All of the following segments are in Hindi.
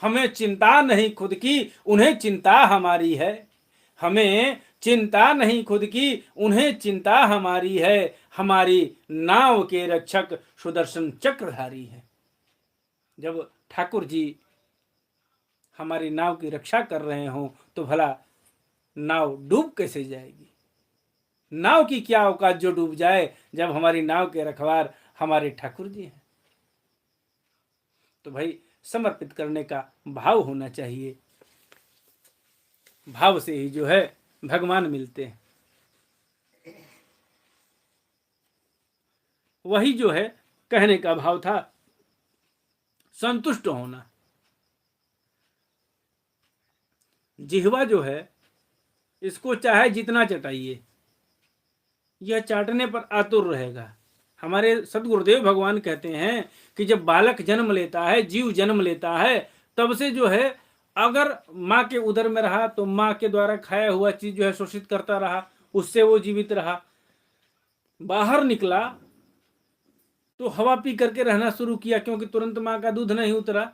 हमें चिंता नहीं खुद की, उन्हें चिंता हमारी है। हमें चिंता नहीं खुद की, उन्हें चिंता हमारी है। हमारी नाव के रक्षक सुदर्शन चक्रधारी है। जब ठाकुर जी हमारी नाव की रक्षा कर रहे हों तो भला नाव डूब कैसे जाएगी? नाव की क्या औकात जो डूब जाए, जब हमारी नाव के रखवार हमारे ठाकुर जी हैं। तो भाई समर्पित करने का भाव होना चाहिए। भाव से ही जो है भगवान मिलते हैं। वही जो है कहने का भाव था, संतुष्ट होना। जिह्वा जो है, इसको चाहे जितना चटाइए, यह चाटने पर आतुर रहेगा। हमारे सदगुरुदेव भगवान कहते हैं कि जब बालक जन्म लेता है, जीव जन्म लेता है, तब से जो है अगर माँ के उदर में रहा तो माँ के द्वारा खाया हुआ चीज जो है शोषित करता रहा, उससे वो जीवित रहा। बाहर निकला तो हवा पी करके रहना शुरू किया, क्योंकि तुरंत माँ का दूध नहीं उतरा।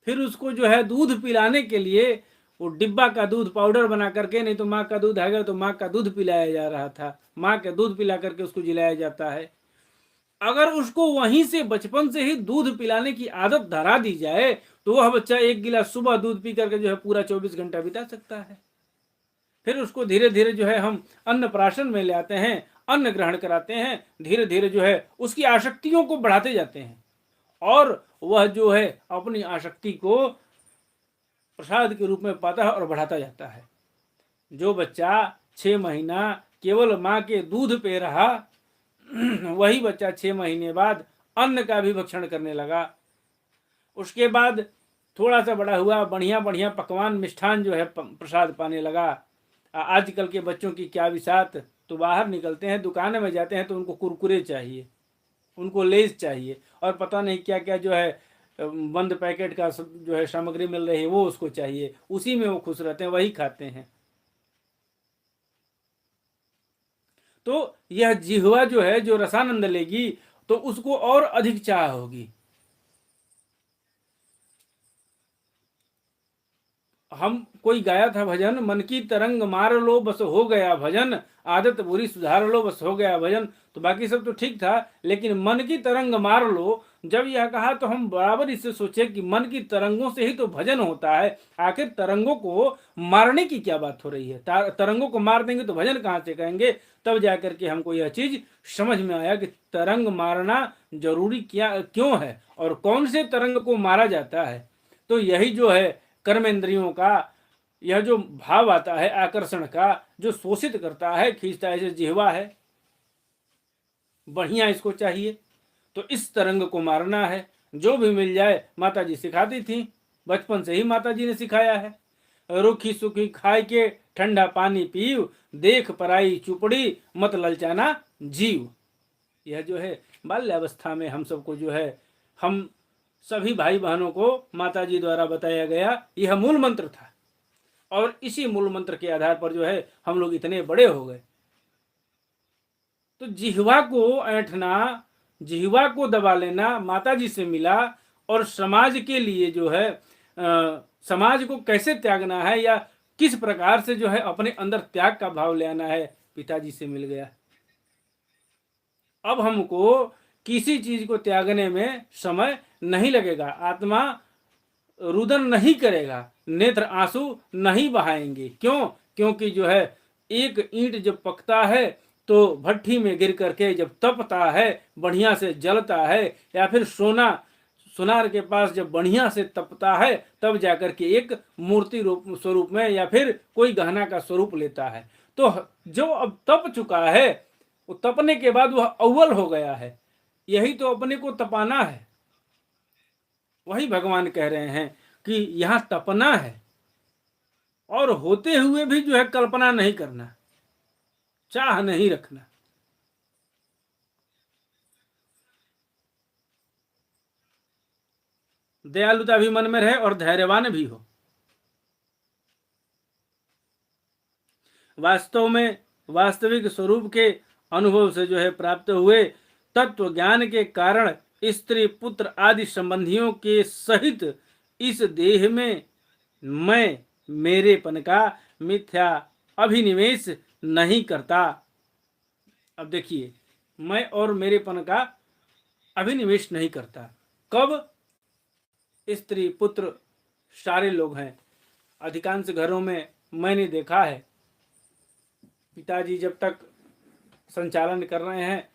फिर उसको जो है दूध पिलाने के लिए वो डिब्बा का दूध पाउडर बना करके, नहीं तो माँ का दूध है तो माँ का दूध पिलाया जा रहा था। माँ का दूध पिला करके उसको जिलाया जाता है। अगर उसको वहीं से बचपन से ही दूध पिलाने की आदत धरा दी जाए तो वह बच्चा एक गिलास सुबह दूध पी करके जो है पूरा 24 घंटा बिता सकता है। फिर उसको धीरे धीरे जो है हम अन्नप्राशन में ले आते हैं, अन्न ग्रहण कराते हैं, धीरे धीरे जो है उसकी आसक्तियों को बढ़ाते जाते हैं, और वह जो है अपनी आसक्ति को प्रसाद के रूप में पाता है और बढ़ाता जाता है। जो बच्चा 6 महीना केवल माँ के दूध पे रहा, वही बच्चा 6 महीने बाद अन्न का भी भक्षण करने लगा। उसके बाद थोड़ा सा बड़ा हुआ, बढ़िया बढ़िया पकवान मिष्ठान जो है प्रसाद पाने लगा। आजकल के बच्चों की क्या विसात, तो बाहर निकलते हैं, दुकान में जाते हैं तो उनको कुरकुरे चाहिए, उनको लेज चाहिए, और पता नहीं क्या क्या जो है बंद पैकेट का जो है सामग्री मिल रही है वो उसको चाहिए, उसी में वो खुश रहते हैं, वही खाते हैं। तो यह जिह्वा जो है जो रसानंद लेगी तो उसको और अधिक चाह होगी। हम कोई गाया था भजन, मन की तरंग मार लो बस हो गया भजन, आदत बुरी सुधार लो बस हो गया भजन। तो बाकी सब तो ठीक था, लेकिन मन की तरंग मार लो जब यह कहा तो हम बराबर इससे सोचे कि मन की तरंगों से ही तो भजन होता है। आखिर तरंगों को मारने की क्या बात हो रही है? तरंगों को मार देंगे तो भजन कहाँ से कहेंगे? तब जाकर के हमको यह चीज समझ में आया कि तरंग मारना जरूरी क्या क्यों है और कौन से तरंग को मारा जाता है। तो यही जो है कर्मेंद्रियों का यह जो भाव आता है आकर्षण का, जो शोषित करता है, खींचता है, जैसे जिह्वा है, बढ़िया इसको चाहिए तो इस तरंग को मारना है। जो भी मिल जाए, माता जी सिखाती थी, बचपन से ही माता जी ने सिखाया है। रूखी सूखी खाए के ठंडा पानी पीव, देख पराई चुपड़ी मत ललचाना जीव। यह जो है बाल्यावस्था में हम सबको जो है, हम सभी भाई बहनों को माता जी द्वारा बताया गया यह मूल मंत्र था, और इसी मूल मंत्र के आधार पर जो है हम लोग इतने बड़े हो गए। तो जिह्वा को ऐंठना, जिह्वा को दबा लेना माता जी से मिला, और समाज के लिए जो है समाज को कैसे त्यागना है या किस प्रकार से जो है अपने अंदर त्याग का भाव ले आना है, पिताजी से मिल गया। अब हमको किसी चीज को त्यागने में समय नहीं लगेगा, आत्मा रुदन नहीं करेगा, नेत्र आंसू नहीं बहाएंगे। क्यों? क्योंकि जो है एक ईंट जब पकता है तो भट्ठी में गिर करके जब तपता है, बढ़िया से जलता है, या फिर सोना सुनार के पास जब बढ़िया से तपता है, तब जाकर के एक मूर्ति रूप स्वरूप में या फिर कोई गहना का स्वरूप लेता है। तो जो अब तप चुका है, वो तपने के बाद वह अव्वल हो गया है, यही तो अपने को तपाना है। वही भगवान कह रहे हैं कि यहां तपना है, और होते हुए भी जो है कल्पना नहीं करना, चाह नहीं रखना। दयालुता भी मन में रहे और धैर्यवान भी हो। वास्तव में वास्तविक स्वरूप के अनुभव से जो है प्राप्त हुए तत्व ज्ञान के कारण स्त्री पुत्र आदि संबंधियों के सहित इस देह में मैं मेरेपन का मिथ्या अभिनिवेश नहीं करता। अब देखिए, मैं और मेरेपन का अभिनिवेश नहीं करता। कब? स्त्री पुत्र सारे लोग हैं। अधिकांश घरों में मैंने देखा है, पिताजी जब तक संचालन कर रहे हैं,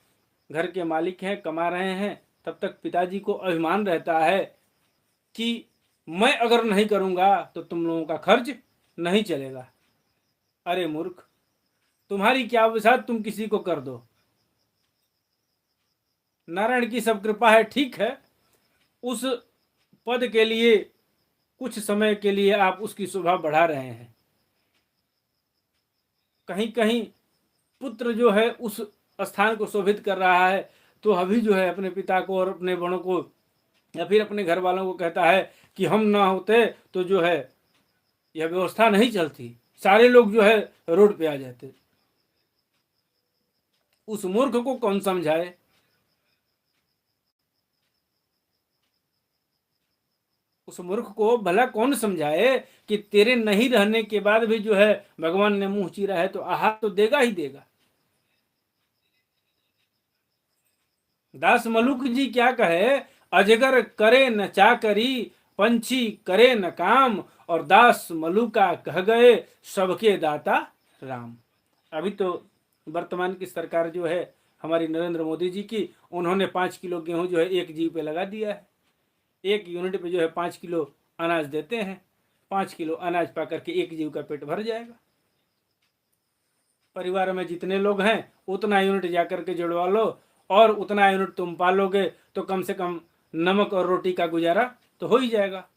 घर के मालिक हैं, कमा रहे हैं, तब तक पिताजी को अभिमान रहता है कि मैं अगर नहीं करूंगा तो तुम लोगों का खर्च नहीं चलेगा। अरे मूर्ख, तुम्हारी क्या वसात, तुम किसी को कर दो। नारायण की सब कृपा है, ठीक है, उस पद के लिए कुछ समय के लिए आप उसकी शोभा बढ़ा रहे हैं। कहीं कहीं पुत्र जो है उस स्थान को शोभित कर रहा है, तो अभी जो है अपने पिता को और अपने बड़ों को या फिर अपने घर वालों को कहता है कि हम ना होते तो जो है यह व्यवस्था नहीं चलती, सारे लोग जो है रोड पे आ जाते। उस मूर्ख को कौन समझाए? उस मूर्ख को भला कौन समझाए कि तेरे नहीं रहने के बाद भी जो है भगवान ने मुंह चीरा है तो आहार तो देगा ही देगा। दास मलुक जी क्या कहे, अजगर करे न चाकरी, पंछी करे न काम, और दास मलुका कह गए सबके दाता राम। अभी तो वर्तमान की सरकार जो है हमारी नरेंद्र मोदी जी की, उन्होंने 5 किलो गेहूं जो है एक जीव पे लगा दिया है। 1 यूनिट पे जो है 5 किलो अनाज देते हैं। 5 किलो अनाज पा करके एक जीव का पेट भर जाएगा। परिवार में जितने लोग हैं उतना यूनिट जाकर के जुड़वा लो, और उतना यूनिट तुम पालोगे तो कम से कम नमक और रोटी का गुजारा तो हो ही जाएगा।